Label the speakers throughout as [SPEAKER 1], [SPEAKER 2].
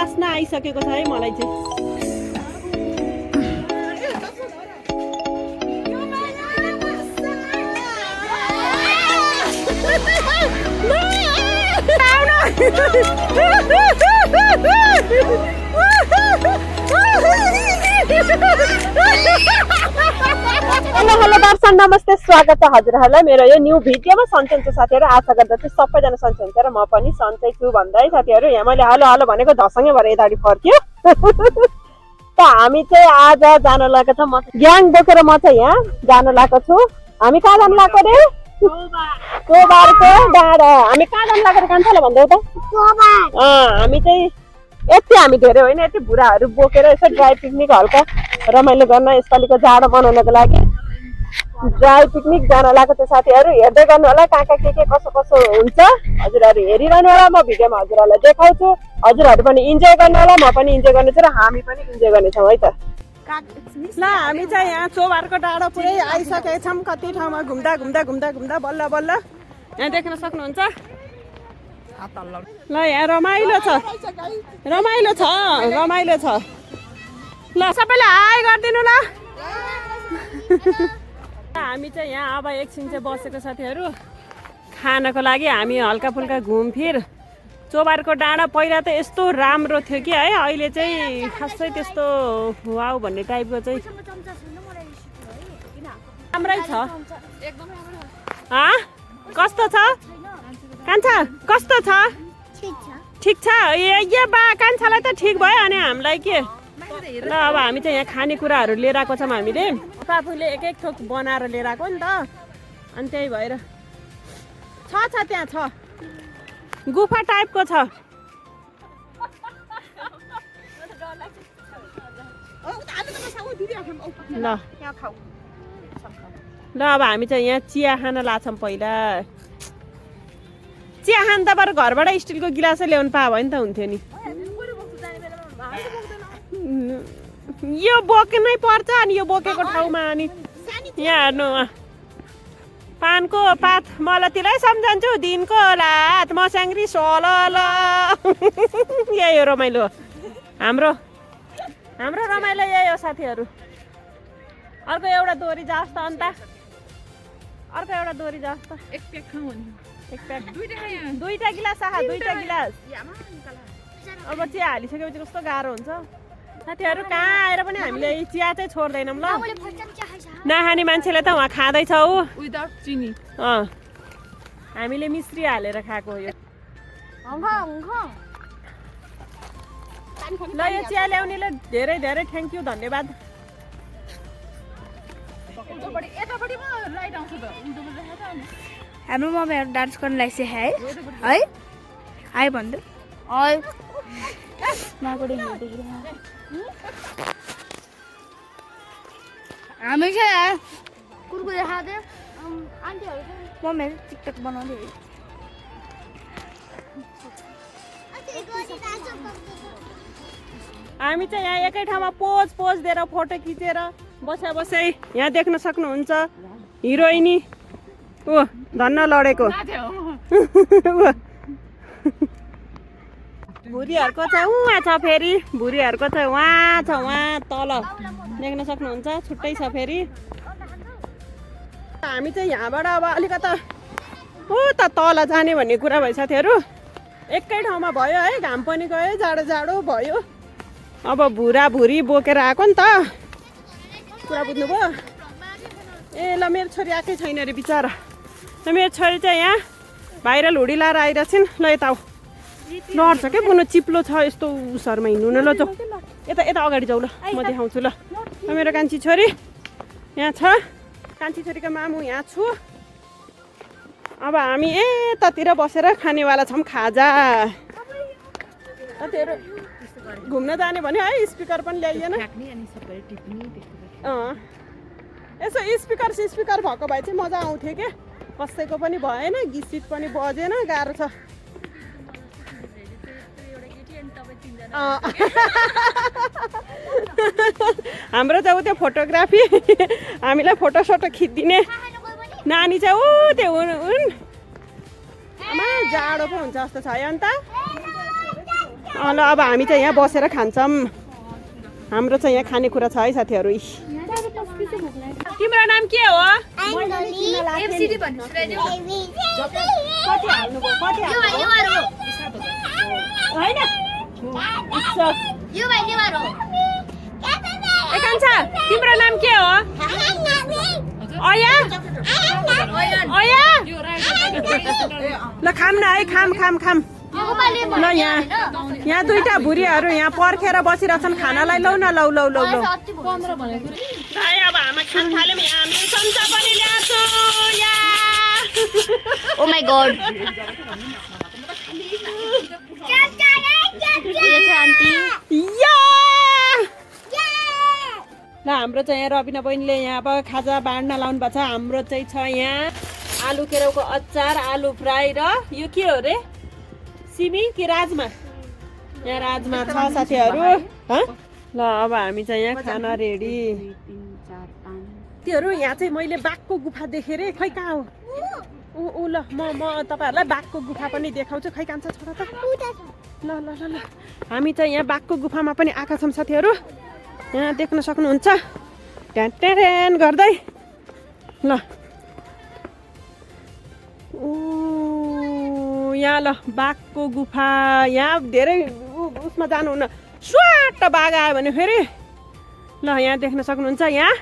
[SPEAKER 1] बास्ना आइसकेको छ है मलाई चाहिँ। हेलो हेलो दर्शक नमस्ते, स्वागत छ हजुरहरूलाई मेरो यो न्यू भिडियोमा। सन्चै छु साथीहरू, आशा गर्दछु सबैजना सन्चै हुन्छ र म पनि सन्चै छु भन्दै साथीहरू यहाँ मैले हेलो हेलो भनेको झसँगै भएर यताडि फर्क्यो। त हामी चाहिँ आज जान लागेको छ, म ग्याङ बोकेर म चाहिँ यहाँ जान लागेको छु। हामी कहाँ जान लागेको रे? कोबारको डाँडा। हामी कहाँ जान लागेको कान्छालाई भन्दै त? हामी चाहिँ यति हामी धेरै होइन, यति बुढाहरू बोकेर यसो ड्राई पिकनिक हल्का रमाइलो गर्न यसपालिको जाडो मनाउनको लागि ड्राई पिकनिक जान लागेको थियो साथीहरू। हेर्दै गर्नु होला कहाँ कहाँ के कसो कसो हुन्छ, हजुरहरू हेरिरहनु होला। म भिडियोमा हजुरहरूलाई देखाउँछु, हजुरहरू पनि इन्जोय गर्नु होला, म पनि इन्जोय गर्नेछु र हामी पनि इन्जोय गर्नेछौँ है त। ल हामी चाहिँ यहाँ चोबारको डाँडो पुरै आइसकेका छौँ। कति ठाउँमा घुम्दा घुम्दा घुम्दा घुम्दा बल्ल बल्ल यहाँ देख्न सक्नुहुन्छ। ल यहाँ रमाइलो छ, रमाइलो छ, रमाइलो छ। ल सबैले हाई गरिदिनु ल। हामी चाहिँ यहाँ अब एकछिन चाहिँ बसेको साथीहरू खानको लागि। हामी हल्का फुल्का घुमफिर। चोबारको डाँडा पहिला त यस्तो राम्रो थियो कि है, अहिले चाहिँ खासै त्यस्तो वाउ भन्ने टाइपको चाहिँ राम्रै छ। कस्तो छ कान्छा, कस्तो छ? ठिक छ। ए बा कान्छालाई त ठिक भयो, अनि हामीलाई के? ल अब हामी चाहिँ यहाँ खानेकुराहरू लिएर आएको छौँ। हामीले आफूले एक एक थोक बनाएर लिएर आएको नि त, अनि त्यही भएर छ त्यहाँ छ, गुफा टाइपको छ। ल अब हामी चाहिँ यहाँ चिया खान लाग्छौँ। पहिला चिया खान त बरु घरबाट स्टिलको गिलासै ल्याउनु पायो भने त हुन्थ्यो नि। यो बोक्नै पर्छ, अनि यो बोकेको ठाउँमा अनि यहाँ हेर्नु पानको पात मलतिलाई सम्झन्छु, दिनको रात मस्याङ्ग्री सोल। यही हो रमाइलो, हाम्रो हाम्रो रमाइलो यही हो साथीहरू। अर्को एउटा दोरी जाओस् त अन्त, अर्को एउटा दोरी जाओस् त। एक प्याक खाऊ भने एक प्याक दुईटा गिलास आहा, दुईटा गिलास। अब चिया हालिसकेपछि कस्तो गाह्रो हुन्छ साथीहरू। कहाँ आएर पनि हामीले चिया चाहिँ छोड्दैनौँ ल। नखाने मान्छेले त उहाँ खाँदैछ ऊ विदाउट चिनी। हामीले मिश्री हालेर खाएको यो। ल यो चिया ल्याउनेले धेरै धेरै थ्याङ्क यू, धन्यवाद।
[SPEAKER 2] हाम्रो मम्मीहरू डान्स गर्न लाग्छ है है आइ भन्नु है हामी चाहिँ कुरकुरे खाँदै मम्मीहरू टिकटक बनाउँदै।
[SPEAKER 1] हामी चाहिँ यहाँ एकै ठाउँमा पोज पोज दिएर फोटो खिचेर बसा बसै यहाँ देख्न सक्नुहुन्छ। हिरोइनी ओ धन्न लडेको भुरीहरूको छ उहाँ छ, फेरि भुरीहरूको छ उहाँ छ, उहाँ तल देख्न सक्नुहुन्छ, छुट्टै छ फेरि। हामी चाहिँ यहाँबाट अब अलिकता ऊ त तल जाने भन्ने कुरा भयो साथीहरू। एकै ठाउँमा भयो है, घाम पनि गयो, जाडो जाडो भयो। अब भुरा भुरी बोकेर आएको नि त, कुरा बुझ्नुभयो? ए ल मेरो छोरी आएकै छैन अरे बिचरा। ल मेरो छोरी चाहिँ यहाँ भाइरल हुडी लाएर आइरहेछन्। ल यता आऊ, लड्छ क्या बुनु, चिप्लो छ यस्तो उसहरूमा हिँड्नु न। ल जाऊ यता यता अगाडि जाऊ, ल म देखाउँछु। ल मेरो कान्छी छोरी यहाँ छ, कान्छी छोरीको मामु यहाँ छु। अब हामी यतातिर बसेर खानेवाला छौँ खाजा। त्यतिहरू घुम्न जाने भने है स्पिकर पनि ल्याइएन। यसो स्पिकर भएको भए चाहिँ मजा आउँथ्यो क्या, कसैको पनि भएन, गीत सिट पनि बजेन, गाह्रो छ। हाम्रो चाहिँ त्यो फोटोग्राफी, हामीलाई फोटो सोटो खिचिदिने नानी चाहिँ ऊ त्यो हुन्। आमा जाडो पो हुन्छ जस्तो छ है अन्त। ल अब हामी चाहिँ यहाँ बसेर खान्छौँ हाम्रो चाहिँ यहाँ खानेकुरा छ है साथीहरू तिम्रो नाम के हो तिम्रो नाम के हो ल खाम न है खाम ल यहाँ दुईटा बुढीहरू यहाँ पर्खेर बसिरहेछन् खानालाई लौ न लौ अब हामी खान थाल्यौँ हामी चम्चा पनि ल्याएको
[SPEAKER 2] ओ माय गॉड
[SPEAKER 1] ल हाम्रो चाहिँ यहाँ रबिना बहिनीले यहाँ अब खाजा बाँड्न लाउनु भएको छ हाम्रो चाहिँ छ यहाँ आलु केराउको अचार आलु फ्राई र यो के हो रे सिमी कि राजमा यहाँ राजमा छ साथीहरू ल अब हामी चाहिँ यहाँ खाना रेडी त्योहरू यहाँ चाहिँ मैले बाघको गुफा देखेँ रे खै कहाँ हो ऊ ल म तपाईँहरूलाई बाघको गुफा पनि देखाउँछु खै कान्छ छोरा त ल ल ल ल हामी चाहिँ यहाँ बाघको गुफामा पनि आएका छौँ साथीहरू यहाँ देख्न सक्नुहुन्छ ट्यान गर्दै ल यहाँ ल बाघको गुफा यहाँ धेरै उसमा जानुहुन्न स्वाट बाघ आयो भने फेरि ल यहाँ देख्न सक्नुहुन्छ यहाँ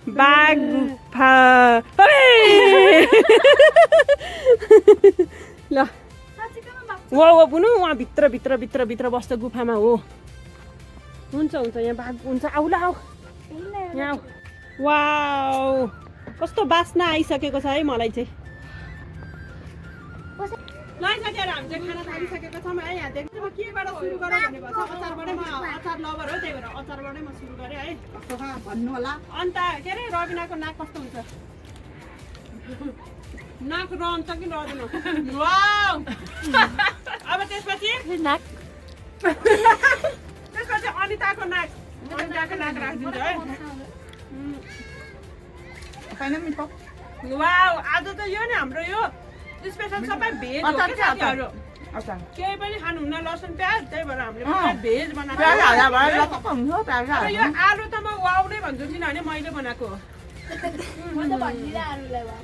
[SPEAKER 1] बाघ गुफा ल वो बुनु उहाँ भित्र बस्छ गुफामा हो हुन्छ यहाँ बाघ हुन्छ आऊ ल आऊ यहाँ वाउ कस्तो बास्ना आइसकेको छ है मलाई चाहिँ ल साथीहरू हामी चाहिँ खाना थालिसकेको छौँ है यहाँ देख्नु म केबाट सुरु गरौँ भन्ने भन्छ अचारबाटै म अचार लभर हो त्यही भएर अचारबाटै म सुरु गरेँ है भन्नु होला अन्त के अरे रबिनाको नाक कस्तो हुन्छ नाक रहन्छ कि रहँदैन वाउ अब त्यसपछि नाक त्यसपछि अनिताको नाक राखिदिन्छ है वाउ आज त यो नि हाम्रो यो स्पेसल सबै भेज हो के साथीहरु केही पनि खानुहुन्न लसुन प्याज त्यही भएर हामीले भेज बनाएको यो आलु त म वाउ नै भन्छु किनभने मैले बनाएको हो म त भन्दिन आलुलाई वाउ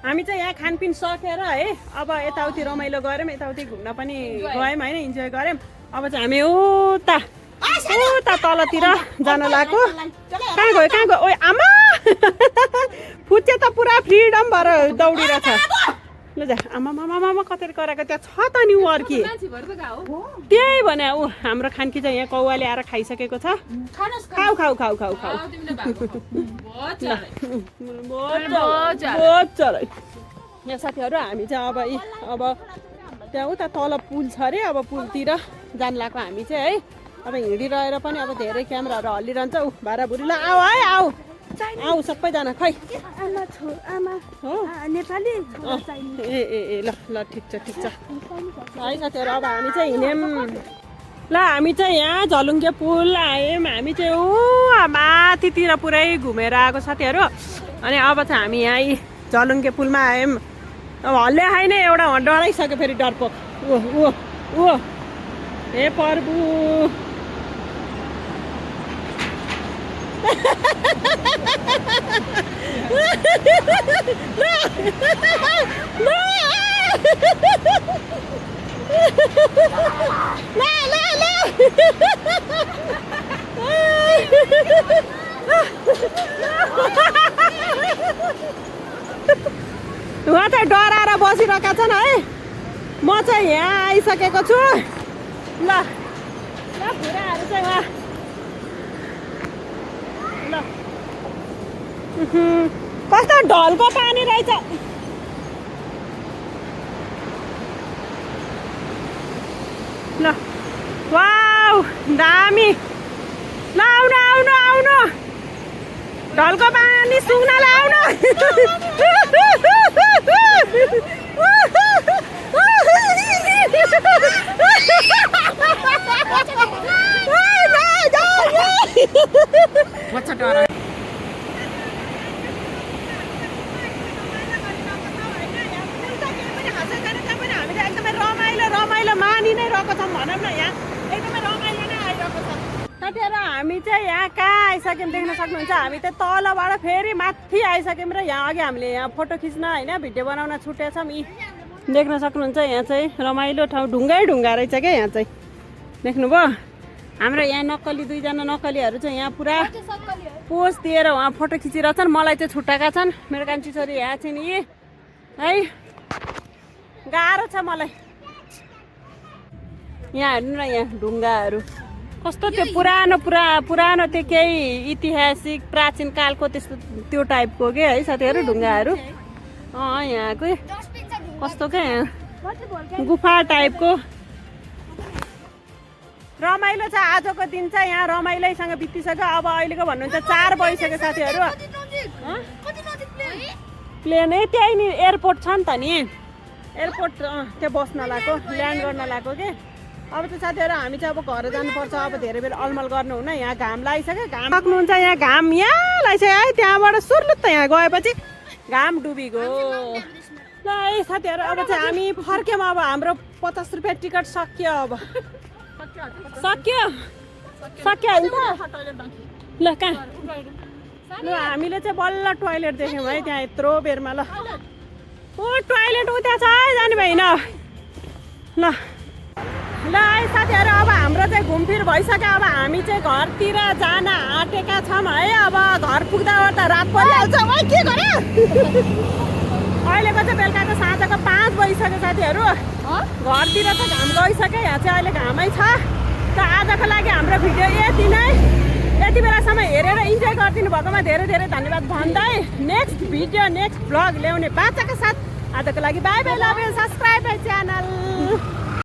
[SPEAKER 1] हामी चाहिँ यहाँ खानपिन सकेर है अब यताउति रमाइलो गऱ्यौँ यताउति घुम्न पनि गयौँ होइन इन्जोय गऱ्यौँ अब चाहिँ हामी उता तलतिर जान लागेको कहाँ गयो ओइ आमा फुच्चे त पुरा फ्रिडम भएर दौडिरहेछ ल जा आमा कतै कराएको त्यहाँ छ त नि ऊ अर्की त्यही भने ऊ हाम्रो खानकी चाहिँ यहाँ कौवाले आएर खाइसकेको छ खाऊ यहाँ साथीहरू हामी चाहिँ अब त्यहाँ उता तल पुल छ अरे अब पुलतिर जान लाग्यो हामी चाहिँ है अब हिँडिरहेर पनि अब धेरै क्यामेराहरू हल्लिरहन्छ ऊ भाडाभुडीलाई आऊ है आऊ सबैजना खै हो नेपाली ए ल ठिक छ है साथीहरू अब हामी चाहिँ हिँड्यौँ ल हामी चाहिँ यहाँ झलुङ्गे पुल आयौँ हामी चाहिँ माथितिर पुरै घुमेर आएको साथीहरू अनि अब चाहिँ हामी यहाँ झलुङ्गे पुलमा आयौँ अब हल्ले खाएन एउटा डराइसक्यो फेरि डरपोक ऊ हे प्रभु उहाँ चाहिँ डराएर बसिरहेका छन् है म चाहिँ यहाँ आइसकेको छु ल बुढाहरू चाहिँ कस्तो ढलको पानी रहेछ। ल वाउ दामी। ल आउनु आउनु आउनु ढलको पानी सुङ्नलाई आउनु। एकदमै रमाइलो रमाइलो मानि नै रहेको छौँ भनौँ न। यहाँ एकदमै रमाइलो नै आइरहेको छ साथीहरू। हामी चाहिँ यहाँ कहाँ आइसक्यौँ देख्न सक्नुहुन्छ। हामी त तलबाट फेरि माथि आइसक्यौँ र यहाँ अघि हामीले यहाँ फोटो खिच्न होइन भिडियो बनाउन छुटेका छौँ। यी देख्न सक्नुहुन्छ यहाँ चाहिँ रमाइलो ठाउँ ढुङ्गै ढुङ्गा रहेछ क्या। यहाँ चाहिँ देख्नुभयो हाम्रो यहाँ नक्कली दुईजना नक्कलीहरू चाहिँ यहाँ पुरा पोज दिएर उहाँ फोटो खिचिरहेछन्। मलाई चाहिँ छुट्टाएका छन्। मेरो कान्छी छोरी यहाँ चाहिँ नि है गाह्रो छ मलाई। यहाँ हेर्नु न यहाँ ढुङ्गाहरू कस्तो त्यो पुरानो त्यो केही ऐतिहासिक प्राचीन कालको त्यस्तो त्यो टाइपको के है साथीहरू ढुङ्गाहरू। यहाँको कस्तो क्या यहाँ गुफा टाइपको रमाइलो छ। आजको दिन चाहिँ यहाँ रमाइलोसँग बितिसक्यो। अब अहिलेको भन्नुहुन्छ 4 बजिसक्यो साथीहरू। प्लेन त्यही नि एयरपोर्ट छ नि त नि एयरपोर्ट त्यो बस्न लाग्यो ल्यान्ड गर्न लाग्यो कि। अब त साथीहरू हामी चाहिँ अब घर जानुपर्छ। अब धेरै बेर अलमल गर्नु हुन। यहाँ घाम लागिसक्यो। घाम सक्नुहुन्छ यहाँ घाम यहाँ लागिसक्यो है। त्यहाँबाट सुर्लुत्त यहाँ गएपछि घाम डुबिगयो। ल है साथीहरू अब चाहिँ हामी फर्क्यौँ। अब हाम्रो 50 रुपियाँ टिकट सक्यो। अब सक्यो होइन त। ल कहाँ ल हामीले चाहिँ बल्ल टोइलेट देख्यौँ है त्यहाँ यत्रो बेरमा। ल ओ टोइलेट उता छ है जाने भएन। ल ल है साथीहरू अब हाम्रो चाहिँ घुमफिर भइसक्यो। अब हामी चाहिँ घरतिर जान आँटेका छौँ है। अब घर पुग्दा ओर्दा रात परिहाल्छ। के गर्यो अहिलेको चाहिँ बेलुकाको साँझको 5 बजिसक्यो साथीहरू। घरतिर त घाम गइसक्यो। यहाँ चाहिँ अहिले घामै छ। त आजको लागि हाम्रो भिडियो यति नै। यति बेलासम्म हेरेर इन्जोय गरिदिनु भएकोमा धेरै धेरै धन्यवाद भन्दै नेक्स्ट भिडियो नेक्स्ट भ्लग ल्याउने बाचाका साथ आजको लागि by by. Love you. Subscribe my channel.